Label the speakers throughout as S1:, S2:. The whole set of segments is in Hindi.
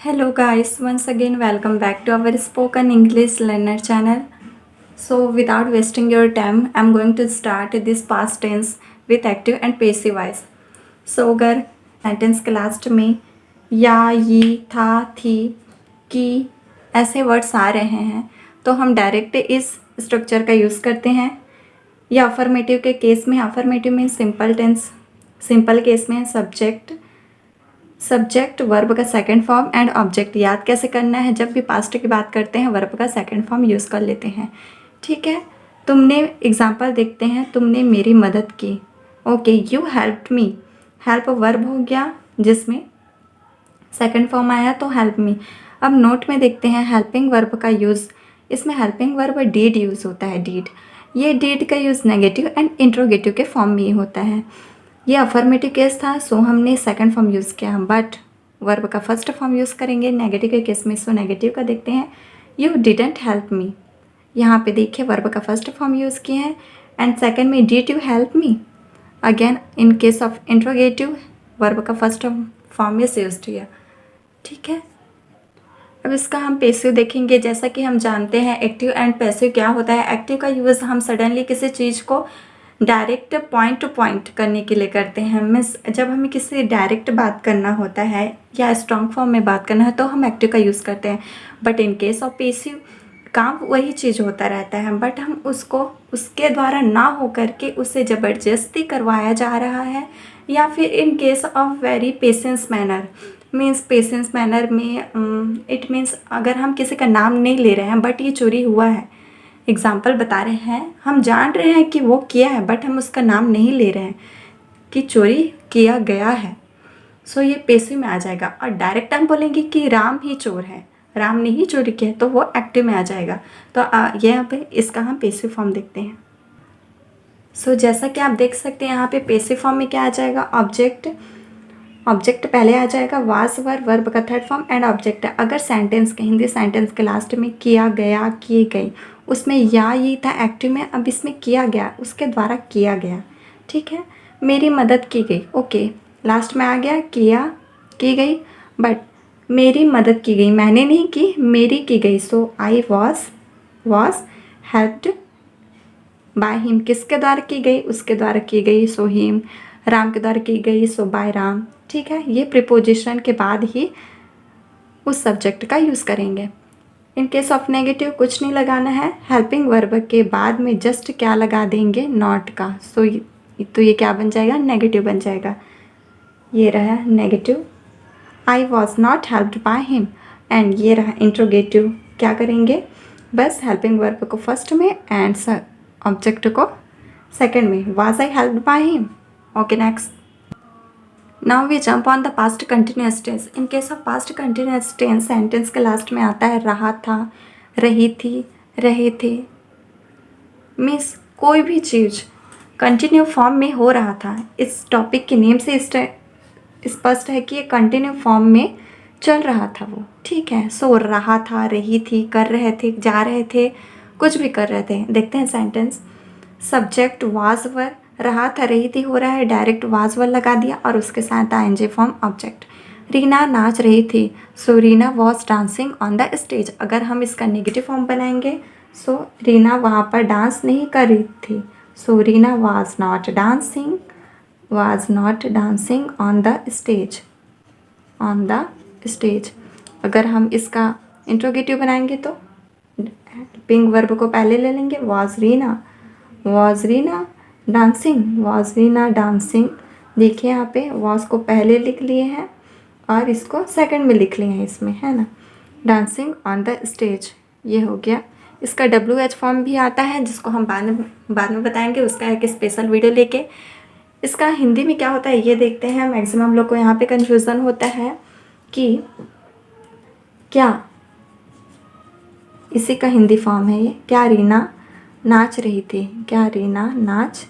S1: Hello guys, once again welcome back to our spoken English learner channel. So without wasting your time, I'm going to start this past tense with active and passive voice. So अगर सेंटेंस के लास्ट में या, ये, था, थी, की ऐसे वर्ड्स आ रहे हैं तो हम डायरेक्ट इस स्ट्रक्चर का यूज़ करते हैं। या अफर्मेटिव के केस में, अफर्मेटिव में सिंपल टेंस, सिंपल केस में सब्जेक्ट वर्ब का सेकंड फॉर्म एंड ऑब्जेक्ट। याद कैसे करना है, जब भी पास्ट की बात करते हैं वर्ब का सेकंड फॉर्म यूज़ कर लेते हैं। ठीक है, तुमने एग्जांपल देखते हैं, तुमने मेरी मदद की। Okay, you helped me. Help verb हो गया जिसमें सेकंड फॉर्म आया तो हेल्प मी। अब नोट में देखते हैं हेल्पिंग वर्ब का यूज़। इसमें हेल्पिंग वर्ब डीड यूज़ होता है, डीड। ये डीड का यूज़ नेगेटिव एंड इंट्रोगेटिव के फॉर्म में ही होता है। ये अफर्मेटिव केस था सो हमने सेकंड फॉर्म यूज़ किया, बट वर्ब का फर्स्ट फॉर्म यूज़ करेंगे नेगेटिव के केस में। सो नेगेटिव का देखते हैं, यू डिडंट हेल्प मी। यहाँ पे देखिए वर्ब का फर्स्ट फॉर्म यूज़ किए हैं एंड सेकंड में did you help me. Again in case of interrogative verb का फर्स्ट फॉर्म इज यूज किया। ठीक है, अब इसका हम पैसिव देखेंगे। जैसा कि हम जानते हैं एक्टिव एंड पैसिव क्या होता है। एक्टिव का यूज़ हम सडनली किसी चीज़ को डायरेक्ट पॉइंट टू पॉइंट करने के लिए करते हैं। मीन्स जब हमें किसी डायरेक्ट बात करना होता है या स्ट्रॉन्ग फॉर्म में बात करना है तो हम एक्टिव का यूज़ करते हैं। But in case of passive काम वही चीज़ होता रहता है, बट हम उसको उसके द्वारा ना हो करके उसे ज़बरदस्ती करवाया जा रहा है। या फिर इन case of very patience manner, means patience manner में इट मीन्स अगर हम किसी का नाम नहीं ले रहे हैं बट ये चोरी हुआ है, एग्जाम्पल बता रहे हैं, हम जान रहे हैं कि वो किया है बट हम उसका नाम नहीं ले रहे हैं कि चोरी किया गया है। सो ये पैसिव में आ जाएगा। और डायरेक्ट हम बोलेंगे कि राम ही चोर है, राम ने ही चोरी किया है, तो वो एक्टिव में आ जाएगा। तो ये यहाँ पे इसका हम पैसिव फॉर्म देखते हैं। सो जैसा कि आप देख सकते हैं यहाँ पे पैसिव फॉर्म में क्या आ जाएगा, ऑब्जेक्ट पहले आ जाएगा, वाज वर्ब का थर्ड फॉर्म एंड ऑब्जेक्ट। अगर सेंटेंस के हिंदी सेंटेंस के लास्ट में किया गया, किए गई, उसमें या ये था एक्टिव में, अब इसमें किया गया उसके द्वारा किया गया। ठीक है, मेरी मदद की गई। ओके, लास्ट में आ गया किया, की गई, बट मेरी मदद की गई, मैंने नहीं की, मेरी की गई। So I was helped by him. किसके द्वारा की गई, उसके द्वारा की गई। सो हिम, राम के द्वारा की गई। सो बाय राम। ठीक है, ये प्रीपोजिशन के बाद ही उस सब्जेक्ट का यूज़ करेंगे। इन केस ऑफ नेगेटिव कुछ नहीं लगाना है, हेल्पिंग वर्ब के बाद में जस्ट क्या लगा देंगे, नॉट का। सो तो ये क्या बन जाएगा, नेगेटिव बन जाएगा। ये रहा negative, I was not helped by him. And ये रहा इंट्रोगेटिव, क्या करेंगे, बस हेल्पिंग वर्ब को फर्स्ट में एंड ऑब्जेक्ट को सेकेंड में, was I helped by him. Okay, next. Now we jump on the past continuous tense. In case of past continuous tense sentence के लास्ट में आता है रहा था, रही थी, रहे थे। मीन्स कोई भी चीज़ कंटिन्यू फॉर्म में हो रहा था। इस टॉपिक के नेम से स्पष्ट है कि ये कंटिन्यू फॉर्म में चल रहा था वो। ठीक है, सो रहा था, रही थी, कर रहे थे, जा रहे थे, कुछ भी कर रहे थे। देखते हैं सेंटेंस। सब्जेक्ट वाज वर, रहा था रही थी हो रहा है, डायरेक्ट वाज वर लगा दिया और उसके साथ आईएनजी फॉर्म ऑब्जेक्ट। रीना नाच रही थी, so Reena was dancing on the stage. अगर हम इसका नेगेटिव फॉर्म बनाएंगे, सो रीना वहाँ पर डांस नहीं कर रही थी। So Reena was not dancing on the stage. अगर हम इसका इंट्रोगेटिव बनाएंगे तो हेल्पिंग वर्ब को पहले ले लेंगे, वाज रीना डांसिंग। देखिए यहाँ पे वॉज को पहले लिख लिए हैं और इसको सेकंड में लिख लिए हैं इसमें, है ना, डांसिंग ऑन द स्टेज। ये हो गया। इसका WH फॉर्म भी आता है जिसको हम बाद में बताएंगे, उसका एक स्पेशल वीडियो लेके। इसका हिंदी में क्या होता है ये देखते हैं। मैक्सिमम लोग को यहाँ पे कन्फ्यूज़न होता है कि क्या इसी का हिंदी फॉर्म है ये, क्या रीना नाच रही थी, क्या रीना नाच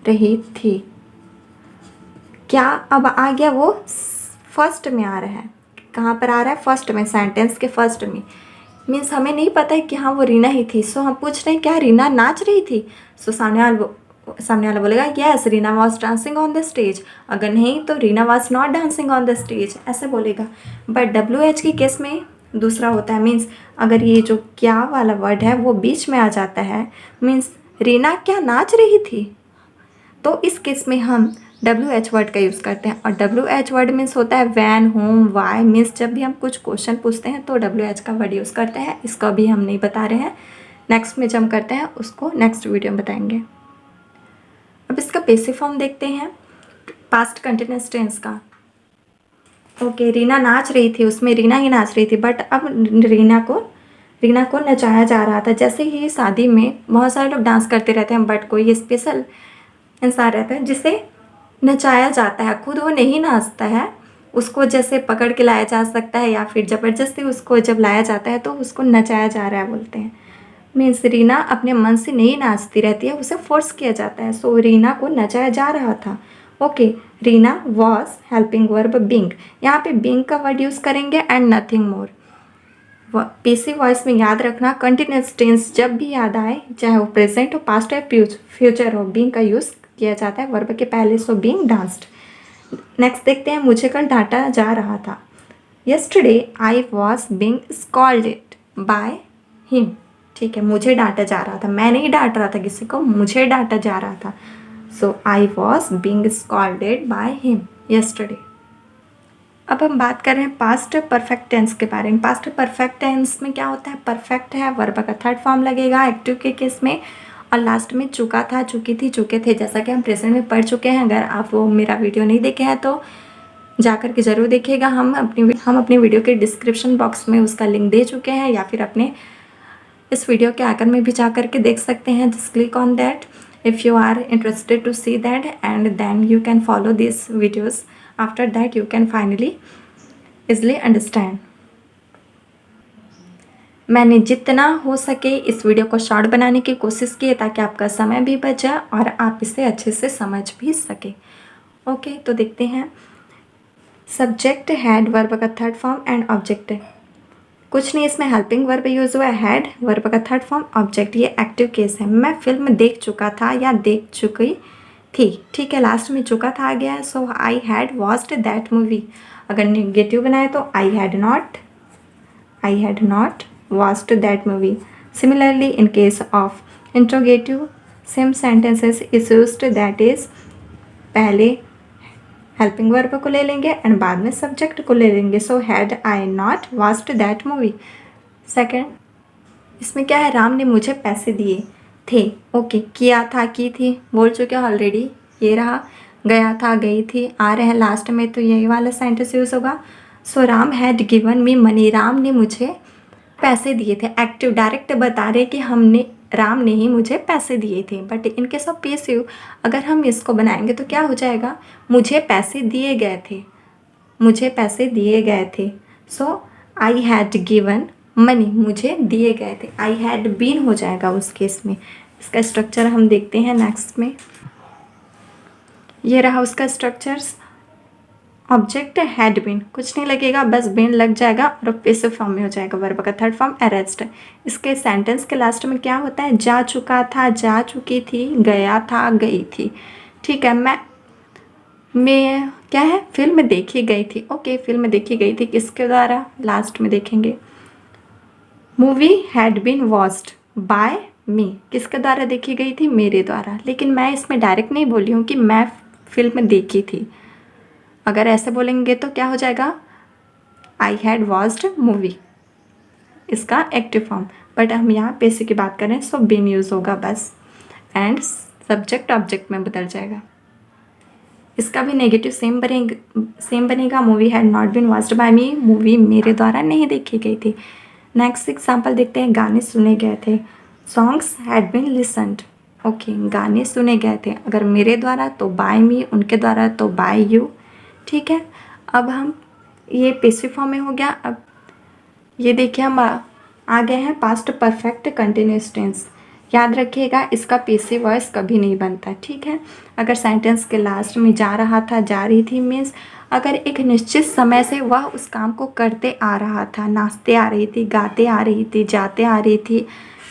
S1: रही थी। क्या अब आ गया वो फर्स्ट में आ रहा है, कहाँ पर आ रहा है, फर्स्ट में, सेंटेंस के फर्स्ट में। मीन्स हमें नहीं पता है कि हाँ वो रीना ही थी। सो हम पूछ रहे हैं क्या रीना नाच रही थी। सो सामने वाला सामने वाला बोलेगा yes Reena was dancing on the stage, अगर नहीं तो Reena was not dancing on the stage, ऐसे बोलेगा। बट WH की केस में दूसरा होता है, मीन्स अगर ये जो क्या वाला वर्ड है वो बीच में आ जाता है, मीन्स रीना क्या नाच रही थी, तो इस केस में हम WH वर्ड का यूज़ करते हैं। और WH वर्ड मीन्स होता है वैन, होम, वाई, मीन्स जब भी हम कुछ क्वेश्चन पूछते हैं तो WH का वर्ड यूज़ करते हैं। इसका भी हम नहीं बता रहे हैं, नेक्स्ट में जम करते हैं, उसको नेक्स्ट वीडियो में बताएंगे। अब इसका पैसिव फॉर्म देखते हैं, पास्ट कंटिन्यूअस टेंस का। ओके, रीना नाच रही थी, उसमें रीना ही नाच रही थी, बट अब रीना को नचाया जा रहा था। जैसे ही शादी में बहुत सारे लोग डांस करते रहते हैं, बट कोई स्पेशल इंसान रहता है जिसे नचाया जाता है, खुद वो नहीं नाचता है, उसको जैसे पकड़ के लाया जा सकता है या फिर ज़बरदस्ती उसको जब लाया जाता है तो उसको नचाया जा रहा है बोलते हैं। मीन्स रीना अपने मन से नहीं नाचती रहती है, उसे फोर्स किया जाता है। सो रीना को नचाया जा रहा था। Okay, Reena was helping verb being, यहाँ पे बीइंग का वर्ड यूज़ करेंगे and nothing more. Passive voice में याद रखना, कंटिन्यूअस टेंस जब भी याद आए, चाहे वो प्रेजेंट हो, पास्ट हो, फ्यूचर हो, बीइंग का यूज़ किया जाता है वर्ब के पहले। So being danced. नेक्स्ट देखते हैं, मुझे कल डांटा जा रहा था। Yesterday I was being scolded by him. ठीक है, मुझे डांटा जा रहा था, मैं नहीं डांट रहा था किसी को, मुझे डांटा जा रहा था। So I was being scolded by him yesterday. अब हम बात कर रहे हैं पास्ट परफेक्ट टेंस के बारे में। पास्ट परफेक्ट टेंस में क्या होता है, परफेक्ट है, वर्ब का थर्ड फॉर्म लगेगा एक्टिव के केस में, और लास्ट में चुका था, चुकी थी, चुके थे, जैसा कि हम प्रेजेंट में पढ़ चुके हैं। अगर आप वो मेरा वीडियो नहीं देखे हैं तो जाकर के ज़रूर देखिएगा। हम अपनी वीडियो के डिस्क्रिप्शन बॉक्स में उसका लिंक दे चुके हैं, या फिर अपने इस वीडियो के आकर में भी जा कर के देख सकते हैं। Just click on that if you are interested to see that, and then you can follow these videos. After that you can finally easily understand. मैंने जितना हो सके इस वीडियो को शॉर्ट बनाने की कोशिश की है ताकि आपका समय भी बच जाए और आप इसे अच्छे से समझ भी सके। ओके, तो देखते हैं। सब्जेक्ट हैड वर्ब का थर्ड फॉर्म एंड ऑब्जेक्ट। कुछ नहीं, इसमें हेल्पिंग वर्ब यूज़ हुआ है, हैड वर्ब का थर्ड फॉर्म, ऑब्जेक्ट, ये एक्टिव केस है। मैं फिल्म देख चुका था या देख चुकी थी। ठीक है, लास्ट में चुका था आ गया है। So I had watched that movie. अगर नेगेटिव बनाए तो I had not watched that movie. Similarly in case of interrogative same sentences is used, that is पहले हेल्पिंग वर्ब को ले लेंगे एंड बाद में सब्जेक्ट को ले लेंगे। So had I not watched that movie. Second, इसमें क्या है, राम ने मुझे पैसे दिए थे। ओके, किया था, की थी, बोल चुके ऑलरेडी, ये रहा, गया था, गई थी, आ रहे हैं लास्ट में, तो यही वाला सेंटेंस यूज़ होगा। So Ram had given me money, Ram ने मुझे पैसे दिए थे। एक्टिव डायरेक्ट बता रहे कि राम ने ही मुझे पैसे दिए थे। But in case of passive अगर हम इसको बनाएंगे तो क्या हो जाएगा, मुझे पैसे दिए गए थे, मुझे पैसे दिए गए थे। सो आई हैड गिवन मनी, मुझे दिए गए थे, आई हैड बीन हो जाएगा उस केस में। इसका स्ट्रक्चर हम देखते हैं नेक्स्ट में। ये रहा उसका स्ट्रक्चर्स। ऑब्जेक्ट हैड बीन, कुछ नहीं लगेगा, बस बीन लग जाएगा और पैसिव फॉर्म में हो जाएगा, वर्ब का थर्ड फॉर्म अरेस्ट। इसके सेंटेंस के लास्ट में क्या होता है, जा चुका था, जा चुकी थी, गया था, गई थी। ठीक है, मैं क्या है, फिल्म देखी गई थी। ओके, फिल्म देखी गई थी किसके द्वारा, लास्ट में देखेंगे। Movie had been watched by me, किसके द्वारा देखी गई थी, मेरे द्वारा। लेकिन मैं इसमें डायरेक्ट नहीं बोली हूँ कि मैं फिल्म देखी थी। अगर ऐसे बोलेंगे तो क्या हो जाएगा, आई हैड वॉच्ड मूवी, इसका एक्टिव फॉर्म। बट हम यहाँ पैसिव की बात करें, सो बीन यूज़ होगा बस, एंड सब्जेक्ट ऑब्जेक्ट में बदल जाएगा। इसका भी नेगेटिव सेम बनेगा, movie had not been watched by me, movie मेरे द्वारा नहीं देखी गई थी। नेक्स्ट एग्जाम्पल देखते हैं, गाने सुने गए थे। Songs had been listened. Okay, गाने सुने गए थे, अगर मेरे द्वारा तो बाय मी, उनके द्वारा तो बाय यू। ठीक है, अब हम ये पैसिव फॉर्म में हो गया। अब ये देखिए हम आ गए हैं पास्ट परफेक्ट कंटिन्यूअस टेंस। याद रखिएगा, इसका पैसिव वॉइस कभी नहीं बनता। ठीक है, अगर सेंटेंस के लास्ट में जा रहा था, जा रही थी, मीन्स अगर एक निश्चित समय से वह उस काम को करते आ रहा था, नाचते आ रही थी, गाते आ रही थी, जाते आ रही थी,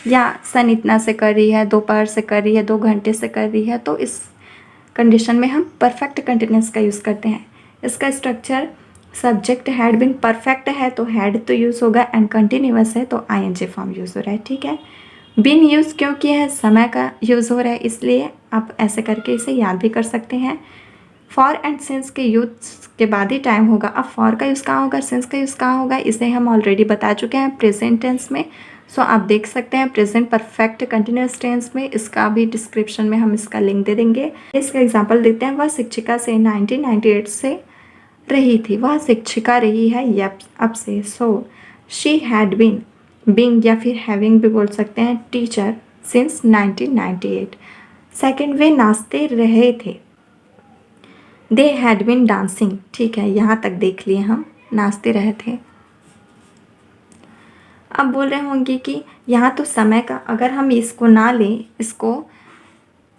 S1: या सन इतना से कर रही है, दोपहर से कर रही है, 2 घंटे से कर रही है, तो इस कंडीशन में हम परफेक्ट कंटिन्यूस का यूज़ करते हैं। इसका structure subject had been perfect है तो हैड तो यूज़ होगा, एंड कंटिन्यूस है तो आईएनजी फॉर्म यूज़ हो रहा है। ठीक है, बीन यूज़ क्यों किया है, समय का यूज़ हो रहा है इसलिए आप ऐसे करके इसे याद भी कर सकते हैं। फॉर एंड सिंस के यूज़ के बाद ही टाइम होगा। अब फॉर का यूज़ कहाँ होगा, सिंस का यूज़ कहाँ होगा, इसे हम ऑलरेडी बता चुके हैं प्रेजेंट टेंस में। सो आप देख सकते हैं प्रेजेंट परफेक्ट कंटिन्यूस टेंस में, इसका भी डिस्क्रिप्शन में हम इसका लिंक दे देंगे। इसका एग्जांपल देते हैं। वह शिक्षिका से 1998 से रही थी, वह शिक्षिका रही है अब से। So she had been, being या फिर हैविंग भी बोल सकते हैं, टीचर सिंस 1998। सेकेंड, वे नाचते रहे थे, दे हैड बीन डांसिंग। ठीक है, यहाँ तक देख लिए हम, नाचते रहे थे। अब बोल रहे होंगे कि यहाँ तो समय का, अगर हम इसको ना लें, इसको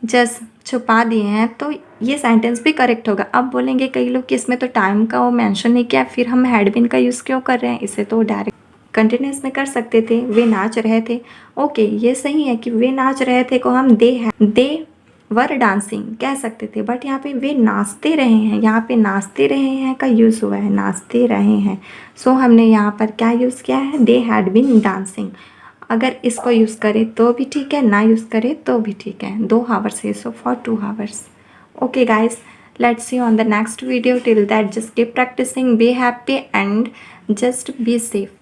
S1: जस्ट छुपा दिए हैं तो ये सेंटेंस भी करेक्ट होगा। अब बोलेंगे कई लोग कि इसमें तो टाइम का वो मेंशन नहीं किया, फिर हम हैड बीन का यूज़ क्यों कर रहे हैं, इसे तो डायरेक्ट कंटिन्यूस में कर सकते थे। वे नाच रहे थे, ओके ये सही है कि वे नाच रहे थे को हम दे वर डांसिंग कह सकते थे, बट यहाँ पे वे नाचते रहे हैं, यहाँ पे नाचते रहे हैं का यूज़ हुआ है, नाचते रहे हैं। सो हमने यहाँ पर क्या यूज़ किया है, दे हैड बीन डांसिंग। अगर इसको यूज़ करें तो भी ठीक है, ना यूज़ करें तो भी ठीक है। 2 hours है, so for 2 hours। Okay guys, let's see you on the next video. Till that, just keep practicing, be happy and just be safe.